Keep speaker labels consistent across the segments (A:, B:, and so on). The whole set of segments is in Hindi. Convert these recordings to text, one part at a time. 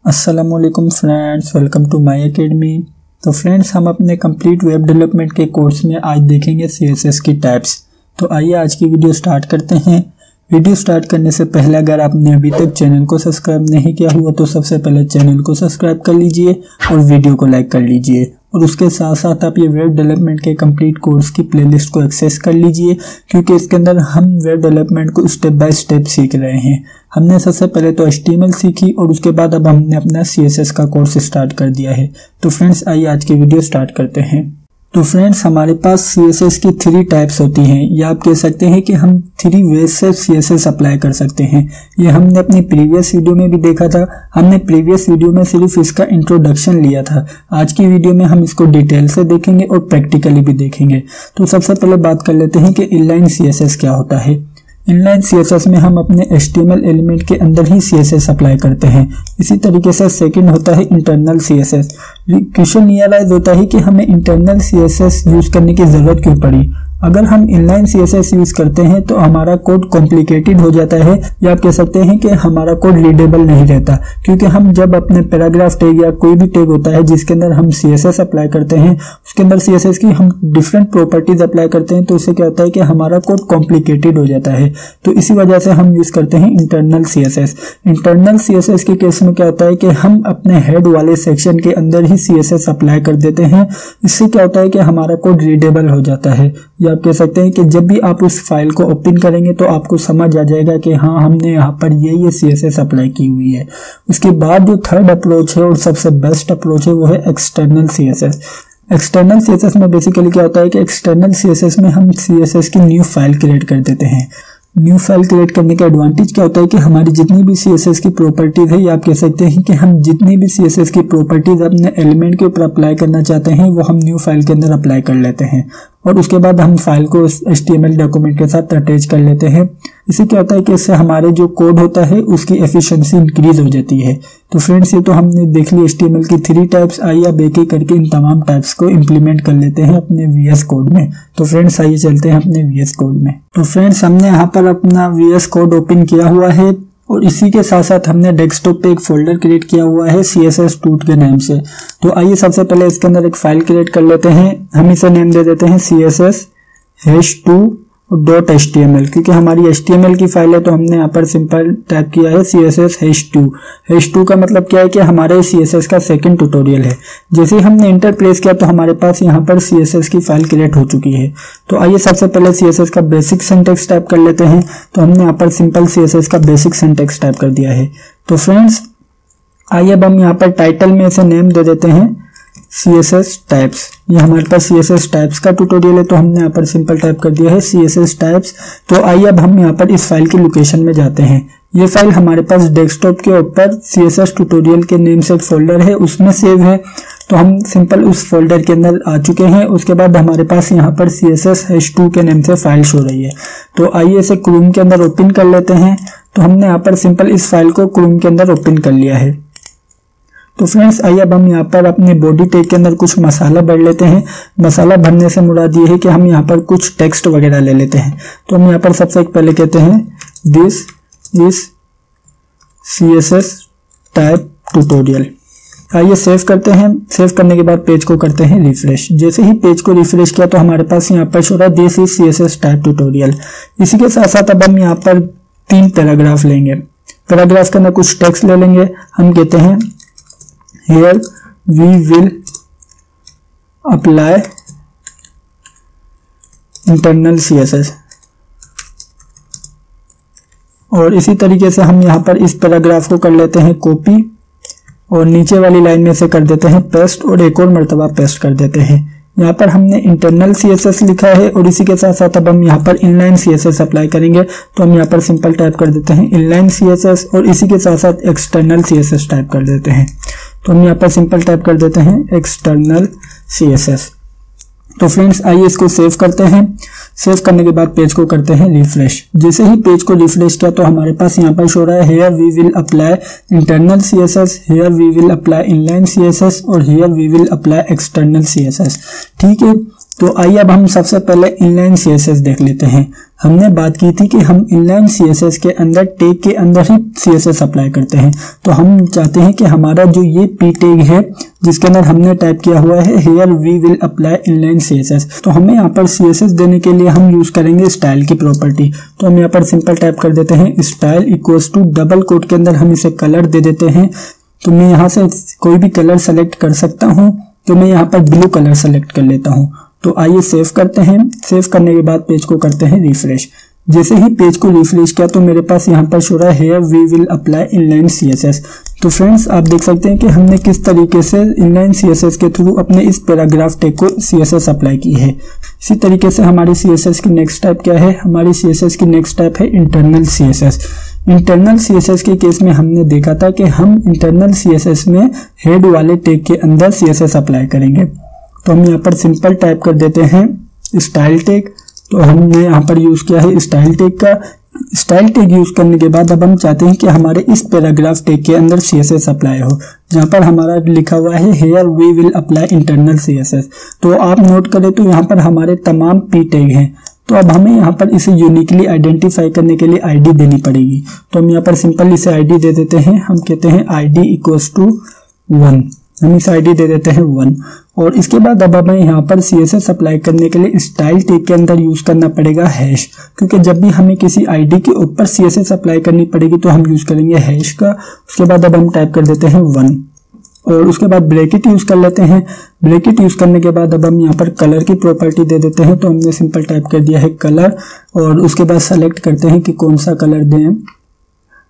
A: अस्सलामुअलैकुम friends, welcome to my academy. तो फ्रेंड्स, हम अपने कंप्लीट वेब डेवलपमेंट के कोर्स में आज देखेंगे CSS की टाइप्स। तो आइए आज की वीडियो स्टार्ट करते हैं। वीडियो स्टार्ट करने से पहले अगर आपने अभी तक चैनल को सब्सक्राइब नहीं किया हुआ तो सबसे पहले चैनल को सब्सक्राइब कर लीजिए और वीडियो को लाइक कर लीजिए। और उसके साथ साथ आप ये वेब डेवलपमेंट के कंप्लीट कोर्स की प्लेलिस्ट को एक्सेस कर लीजिए, क्योंकि इसके अंदर हम वेब डेवलपमेंट को स्टेप बाय स्टेप सीख रहे हैं। हमने सबसे पहले तो HTML सीखी और उसके बाद अब हमने अपना CSS का कोर्स स्टार्ट कर दिया है। तो फ्रेंड्स, आइए आज की वीडियो स्टार्ट करते हैं। तो फ्रेंड्स, हमारे पास CSS की 3 टाइप्स होती हैं, या आप कह सकते हैं कि हम 3 वेज से CSS अप्लाई कर सकते हैं। ये हमने अपनी प्रीवियस वीडियो में भी देखा था। हमने प्रीवियस वीडियो में सिर्फ इसका इंट्रोडक्शन लिया था। आज की वीडियो में हम इसको डिटेल से देखेंगे और प्रैक्टिकली भी देखेंगे। तो सबसे पहले बात कर लेते हैं कि इनलाइन CSS क्या होता है। इनलाइन CSS में हम अपने HTML एलिमेंट के अंदर ही CSS अप्लाई करते हैं। इसी तरीके से सेकंड होता है इंटरनल CSS। क्वेश्चन ये राइज होता है कि हमें इंटरनल CSS यूज करने की जरूरत क्यों पड़ी। अगर हम इनलाइन CSS यूज करते हैं तो हमारा कोड कॉम्प्लिकेटेड हो जाता है, या आप कह सकते हैं कि हमारा कोड रीडेबल नहीं रहता, क्योंकि हम जब अपने पैराग्राफ टैग या कोई भी टैग होता है जिसके अंदर हम CSS अप्लाई करते हैं, उसके अंदर CSS की हम डिफरेंट प्रॉपर्टीज अप्लाई करते हैं, तो इससे क्या होता है कि हमारा कोड कॉम्प्लिकेटेड हो जाता है। तो इसी वजह से हम यूज करते हैं इंटरनल CSS। इंटरनल CSS के केस में क्या होता है कि हम अपने हेड वाले सेक्शन के अंदर ही CSS अप्लाई कर देते हैं। इससे क्या होता है कि हमारा कोड रीडेबल हो जाता है, या आप कह सकते हैं कि जब भी आप उस फाइल को ओपन करेंगे तो आपको समझ आ जाएगा कि हाँ, हमने यहाँ पर ये CSS अप्लाई की हुई है। उसके बाद जो थर्ड अप्रोच है और सबसे बेस्ट अप्रोच है वो है एक्सटर्नल CSS। एक्सटर्नल CSS में बेसिकली क्या होता है कि एक्सटर्नल CSS में हम CSS की न्यू फाइल क्रिएट कर देते हैं। न्यू फाइल क्रिएट करने का एडवांटेज क्या होता है कि हमारी जितनी भी CSS की प्रॉपर्टीज है, या आप कह सकते हैं कि हम जितनी भी CSS की प्रॉपर्टीज अपने एलिमेंट के ऊपर अप्लाई करना चाहते हैं वो हम न्यू फाइल के अंदर अप्लाई कर लेते हैं, और उसके बाद हम फाइल को HTML डॉक्यूमेंट के साथ अटैच कर लेते हैं। इससे क्या होता है कि इससे हमारे जो कोड होता है उसकी एफिशिएंसी इंक्रीज हो जाती है। तो फ्रेंड्स, ये तो हमने देख ली HTML की 3 टाइप्स। आइए अब एक एक करके इन तमाम टाइप्स को इम्प्लीमेंट कर लेते हैं अपने VS कोड में। तो फ्रेंड्स, आइए चलते हैं अपने VS कोड में। तो फ्रेंड्स, हमने यहाँ पर अपना VS कोड ओपन किया हुआ है, और इसी के साथ साथ हमने डेस्कटॉप पे एक फोल्डर क्रिएट किया हुआ है CSS टूट के नाम से। तो आइए सबसे पहले इसके अंदर एक फाइल क्रिएट कर लेते हैं। हम इसे नेम दे देते हैं CSS-2.html, क्योंकि हमारी HTML की फाइल है तो हमने यहाँ पर सिंपल टाइप किया है CSS-2। -2 का मतलब क्या है कि हमारे CSS का सेकंड ट्यूटोरियल है। जैसे ही हमने इंटर प्रेस किया तो हमारे पास यहाँ पर CSS की फाइल क्रिएट हो चुकी है। तो आइए सबसे पहले CSS का बेसिक सिंटैक्स टाइप कर लेते हैं। तो हमने यहाँ पर सिंपल CSS का बेसिक सिंटैक्स टाइप कर दिया है। तो फ्रेंड्स, आइए अब हम यहाँ पर टाइटल में इसे नेम दे देते हैं CSS टाइप्स। ये हमारे पास CSS टाइप्स का ट्यूटोरियल है, तो हमने यहाँ पर सिंपल टाइप कर दिया है CSS टाइप्स। तो आइए अब हम यहाँ पर इस फाइल की लोकेशन में जाते हैं। ये फाइल हमारे पास डेस्कटॉप के ऊपर CSS ट्यूटोरियल के नेम से एक फोल्डर है, उसमें सेव है। तो हम सिंपल उस फोल्डर के अंदर आ चुके हैं। उसके बाद हमारे पास यहाँ पर CSS-2 के नेम से फाइल शो रही है। तो आइए इसे क्रोम के अंदर ओपन कर लेते हैं। तो हमने यहाँ पर सिंपल इस फाइल को क्रोम के अंदर ओपन कर लिया है। तो फ्रेंड्स, आइए अब हम यहाँ पर अपने बॉडी टैग के अंदर कुछ मसाला भर लेते हैं। मसाला भरने से मुराद ये है कि हम यहाँ पर कुछ टेक्स्ट वगैरह ले लेते हैं। तो हम यहाँ पर सबसे पहले कहते हैं this is CSS type tutorial. आइए सेव करते हैं। सेव करने के बाद पेज को करते हैं रिफ्रेश। जैसे ही पेज को रिफ्रेश किया तो हमारे पास यहाँ पर शो रहा है this is CSS type tutorial. इसी के साथ साथ अब हम यहाँ पर 3 पैराग्राफ लेंगे। पैराग्राफ के अंदर कुछ टेक्स्ट ले लेंगे। हम कहते हैं Here we will apply internal CSS, और इसी तरीके से हम यहाँ पर इस पैराग्राफ को कर लेते हैं कॉपी, और नीचे वाली लाइन में से कर देते हैं पेस्ट, और एक और मर्तबा पेस्ट कर देते हैं। यहाँ पर हमने इंटरनल CSS लिखा है, और इसी के साथ साथ अब हम यहाँ पर इनलाइन CSS अप्लाई करेंगे। तो हम यहाँ पर सिंपल टाइप कर देते हैं इनलाइन CSS, और इसी के साथ साथ एक्सटर्नल CSS टाइप कर देते हैं। तो हम यहाँ पर सिंपल टाइप कर देते हैं एक्सटर्नल CSS। तो फ्रेंड्स, आइए इसको सेव करते हैं। सेव करने के बाद पेज को करते हैं रिफ्रेश। जैसे ही पेज को रिफ्रेश किया तो हमारे पास यहाँ पर शो रहा है here we will apply internal CSS, here we will apply inline CSS, और here we will apply external CSS। ठीक है, तो आइए अब हम सबसे पहले इनलाइन सीएसएस देख लेते हैं। हमने बात की थी कि हम इनलाइन सीएसएस के अंदर टैग के अंदर ही सीएसएस अप्लाई करते हैं। तो हम चाहते हैं कि हमारा जो ये पी टैग है जिसके अंदर हमने टाइप किया हुआ है here we will apply inline CSS, तो हमें यहाँ पर सीएसएस देने के लिए हम यूज करेंगे स्टाइल की प्रॉपर्टी। तो हम यहाँ पर सिंपल टाइप कर देते हैं style equals to double quote के अंदर हम इसे कलर दे देते हैं। तो मैं यहाँ से कोई भी कलर सेलेक्ट कर सकता हूँ, तो मैं यहाँ पर ब्लू कलर सेलेक्ट कर लेता हूँ। तो आइए सेव करते हैं। सेव करने के बाद पेज को करते हैं रिफ्रेश। जैसे ही पेज को रिफ्रेश किया तो मेरे पास यहाँ पर शो रहा है here we will apply inline CSS. तो फ्रेंड्स आप देख सकते हैं कि हमने किस तरीके से इनलाइन सीएसएस के थ्रू अपने इस पैराग्राफ टैग को सीएसएस अप्लाई की है। इसी तरीके से हमारी सीएसएस की नेक्स्ट टाइप क्या है? हमारी सीएसएस की नेक्स्ट टाइप है इंटरनल सीएसएस। इंटरनल सीएसएस के केस में हमने देखा था कि हम इंटरनल सीएसएस में हेड वाले टैग के अंदर सीएसएस अप्लाई करेंगे। तो हम यहाँ पर सिंपल टाइप कर देते हैं स्टाइल टैग। तो हमने यहाँ पर यूज किया है स्टाइल टैग का। स्टाइल टैग यूज करने के बाद अब हम चाहते हैं कि हमारे इस पैराग्राफ टैग के अंदर सीएसएस अप्लाई हो, जहाँ पर हमारा लिखा हुआ है here we will apply internal CSS. तो आप नोट करें तो यहाँ पर हमारे तमाम पी टैग हैं। तो अब हमें यहाँ पर इसे यूनिकली आइडेंटिफाई करने के लिए आईडी देनी पड़ेगी। तो हम यहाँ पर सिंपल इसे आईडी दे देते हैं। हम कहते हैं आईडी इक्वल्स टू 1। हम इस आईडी दे देते हैं 1। और इसके बाद अब हमें यहाँ पर सीएसएस अप्लाई करने के लिए स्टाइल टैग के अंदर यूज करना पड़ेगा हैश, क्योंकि जब भी हमें किसी आईडी के ऊपर सीएसएस अप्लाई करनी पड़ेगी तो हम यूज करेंगे हैश का। उसके बाद अब हम टाइप कर देते हैं 1 और उसके बाद ब्रैकेट यूज कर लेते हैं। ब्रैकेट यूज करने के बाद अब हम यहाँ पर कलर की प्रॉपर्टी दे देते हैं। तो हमने सिंपल टाइप कर दिया है कलर और उसके बाद सेलेक्ट करते हैं कि कौन सा कलर दें।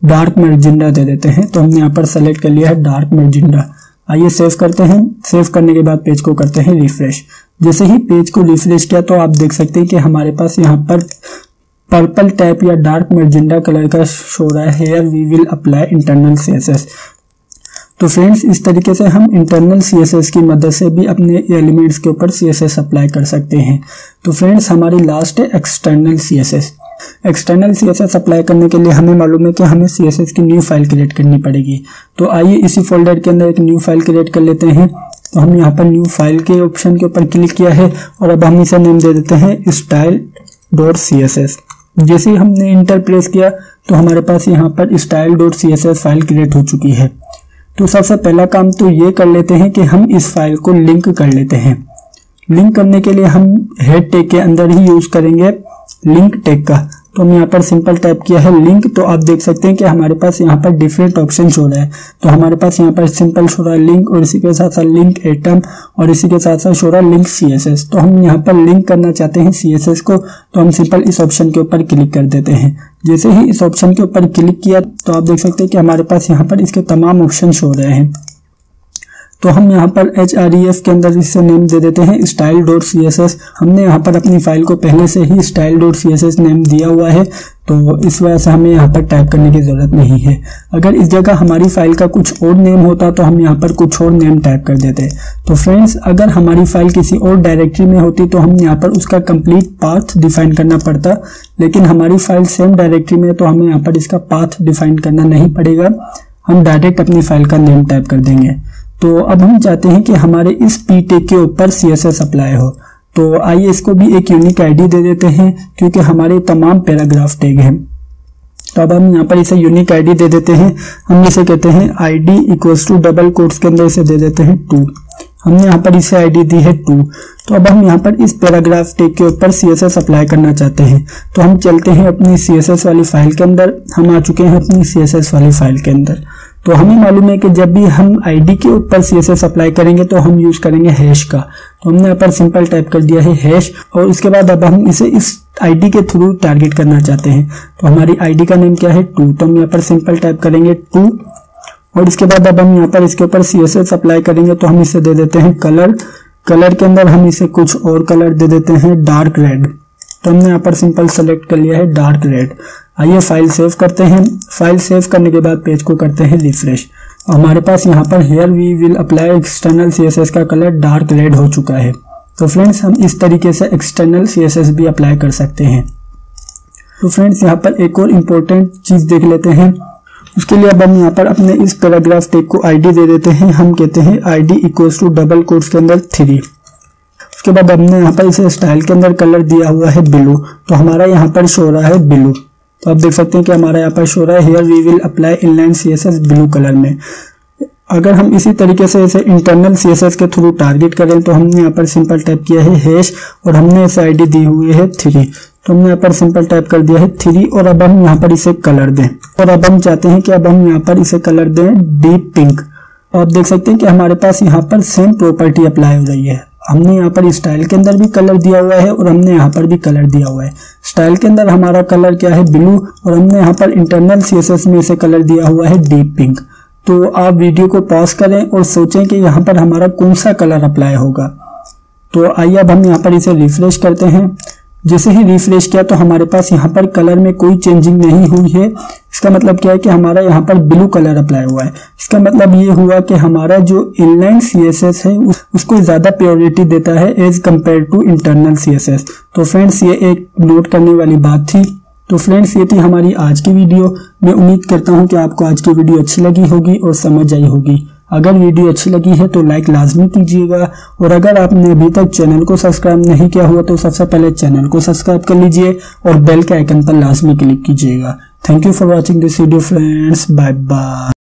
A: डार्क मैजेंडा दे देते हैं। तो हमने यहाँ पर सेलेक्ट कर लिया है डार्क मैजेंडा। आइए सेव करते हैं। सेव करने के बाद पेज को करते हैं रिफ्रेश। जैसे ही पेज को रिफ्रेश किया तो आप देख सकते हैं कि हमारे पास यहाँ पर पर्पल टाइप या डार्क मैजेंडा कलर का शो रहा है here we will apply internal CSS. तो फ्रेंड्स इस तरीके से हम इंटरनल सीएसएस की मदद से भी अपने एलिमेंट्स के ऊपर सीएसएस अप्लाई कर सकते हैं। तो फ्रेंड्स हमारी लास्ट है external CSS. External CSS apply करने के लिए हमें मालूम है कि हमें सीएसएस की न्यू फाइल क्रिएट करनी पड़ेगी। तो आइए इसी फोल्डर के अंदर एक न्यू फाइल क्रिएट कर लेते हैं। तो हम यहाँ पर न्यू फाइल के ऑप्शन के ऊपर क्लिक किया है और अब हम इसे नेम दे देते हैं style.css। जैसे ही हमने इंटर प्रेस किया तो हमारे पास यहाँ पर style.css फाइल क्रिएट हो चुकी है। तो सबसे पहला काम तो ये कर लेते हैं कि हम इस फाइल को लिंक कर लेते हैं। लिंक करने के लिए हम हेड टैग के अंदर ही यूज करेंगे लिंक टैग का। तो हम यहाँ पर सिंपल टाइप किया है लिंक। तो आप देख सकते हैं कि हमारे पास यहाँ पर डिफरेंट ऑप्शन शो रहा है। तो हमारे पास यहाँ पर सिंपल शो रहा है लिंक और इसी के साथ साथ लिंक एटम और इसी के साथ साथ शो रहा है लिंक सीएसएस। तो हम यहाँ पर लिंक करना चाहते हैं सीएसएस को, तो हम सिंपल इस ऑप्शन के ऊपर क्लिक कर देते हैं। जैसे ही इस ऑप्शन के ऊपर क्लिक किया तो आप देख सकते हैं कि हमारे पास यहाँ पर इसके तमाम ऑप्शन शो रहे हैं। तो हम यहाँ पर href के अंदर इससे नेम दे देते हैं style.css। हमने यहाँ पर अपनी फाइल को पहले से ही style.css नेम दिया हुआ है, तो इस वजह से हमें यहाँ पर टाइप करने की जरूरत नहीं है। अगर इस जगह हमारी फाइल का कुछ और नेम होता तो हम यहाँ पर कुछ और नेम टाइप कर देते। तो फ्रेंड्स अगर हमारी फाइल किसी और डायरेक्टरी में होती तो हम यहाँ पर उसका कंप्लीट पाथ डिफाइन करना पड़ता, लेकिन हमारी फाइल सेम डायरेक्टरी में तो हमें यहाँ पर इसका पाथ डिफाइन करना नहीं पड़ेगा। हम डायरेक्ट अपनी फाइल का नेम टाइप कर देंगे। तो अब हम चाहते हैं कि हमारे इस पी टैग के ऊपर सीएसएस अप्लाई हो। तो आइए इसको भी एक यूनिक आईडी दे देते हैं, क्योंकि हमारे तमाम पैराग्राफ टैग हैं। तो अब हम यहाँ पर इसे यूनिक आईडी दे देते हैं। हम इसे कहते हैं ID equals to double quotes के अंदर इसे दे देते हैं 2। हमने यहाँ पर इसे आईडी दी है 2। तो अब हम यहाँ पर इस पैराग्राफ टैग के ऊपर सीएसएस अप्लाई करना चाहते हैं। तो हम चलते हैं अपनी सीएसएस वाली फाइल के अंदर। हम आ चुके हैं अपनी सीएसएस वाली फाइल के अंदर। तो हमें मालूम है कि जब भी हम आईडी के ऊपर सीएसएस अप्लाई करेंगे तो हम यूज करेंगे हैश का। तो हमने यहाँ पर सिंपल टाइप कर दिया है हैश और उसके बाद अब हम इसे इस आईडी के थ्रू टारगेट करना चाहते हैं। तो हमारी आईडी का नेम क्या है 2। तो हम यहाँ पर सिंपल टाइप करेंगे 2 और इसके बाद अब हम यहाँ पर इसके ऊपर सीएसएस अप्लाई करेंगे। तो हम इसे दे देते हैं कलर। कलर के अंदर हम इसे कुछ और कलर दे देते हैं डार्क रेड। तो हमने यहाँ पर सिंपल सेलेक्ट कर लिया है डार्क रेड। आइए फाइल सेव करते हैं। फाइल सेव करने के बाद पेज को करते हैं रिफ्रेश। हमारे पास यहाँ पर here we will apply external CSS का कलर डार्क रेड हो चुका है। तो फ्रेंड्स हम इस तरीके से एक्सटर्नल सीएसएस भी अप्लाई कर सकते हैं। तो फ्रेंड्स यहाँ पर एक और इम्पोर्टेंट चीज देख लेते हैं। उसके लिए अब हम यहाँ पर अपने इस पैराग्राफ टैग को आईडी दे देते हैं। हम कहते हैं ID equals to double quotes के अंदर 3। उसके बाद हमने यहाँ पर इसे स्टाइल के अंदर कलर दिया हुआ है ब्लू, तो हमारा यहाँ पर शो हो रहा है ब्लू। तो आप देख सकते हैं कि हमारा यहाँ पर शो हो रहा है here we will apply inline CSS blue colour में। अगर हम इसी तरीके से इसे इंटरनल सीएसएस के थ्रू टारगेट करें तो हमने यहाँ पर सिंपल टाइप किया है हैश और हमने इसे आईडी दी हुई है 3, तो हमने यहाँ पर सिंपल टाइप कर दिया है 3 और अब हम यहाँ पर इसे कलर दें। और अब हम चाहते हैं कि अब हम यहाँ पर इसे कलर दें डीप पिंक। आप देख सकते हैं कि हमारे पास यहाँ पर सेम प्रॉपर्टी अप्लाई हो रही है। हमने यहाँ पर स्टाइल के अंदर भी कलर दिया हुआ है और हमने यहाँ पर भी कलर दिया हुआ है। स्टाइल के अंदर हमारा कलर क्या है ब्लू और हमने यहाँ पर इंटरनल सीएसएस में इसे कलर दिया हुआ है डीप पिंक। तो आप वीडियो को पॉज करें और सोचें कि यहाँ पर हमारा कौन सा कलर अप्लाई होगा। तो आइए अब हम यहाँ पर इसे रिफ्रेश करते हैं। जैसे ही रिफ्रेश किया तो हमारे पास यहाँ पर कलर में कोई चेंजिंग नहीं हुई है। इसका मतलब क्या है कि हमारा यहाँ पर ब्लू कलर अप्लाई हुआ है। इसका मतलब ये हुआ कि हमारा जो इनलाइन सीएसएस है उसको ज़्यादा प्रायोरिटी देता है as compare to internal CSS. तो फ्रेंड्स ये एक नोट करने वाली बात थी। तो फ्रेंड्स ये थी हमारी आज की वीडियो। मैं उम्मीद करता हूँ कि आपको आज की वीडियो अच्छी लगी होगी और समझ आई होगी। अगर वीडियो अच्छी लगी है तो लाइक लाजमी कीजिएगा और अगर आपने अभी तक चैनल को सब्सक्राइब नहीं किया हुआ तो सबसे पहले चैनल को सब्सक्राइब कर लीजिए और बेल के आइकन पर लाजमी क्लिक कीजिएगा। Thank you for watching this video friends, bye bye.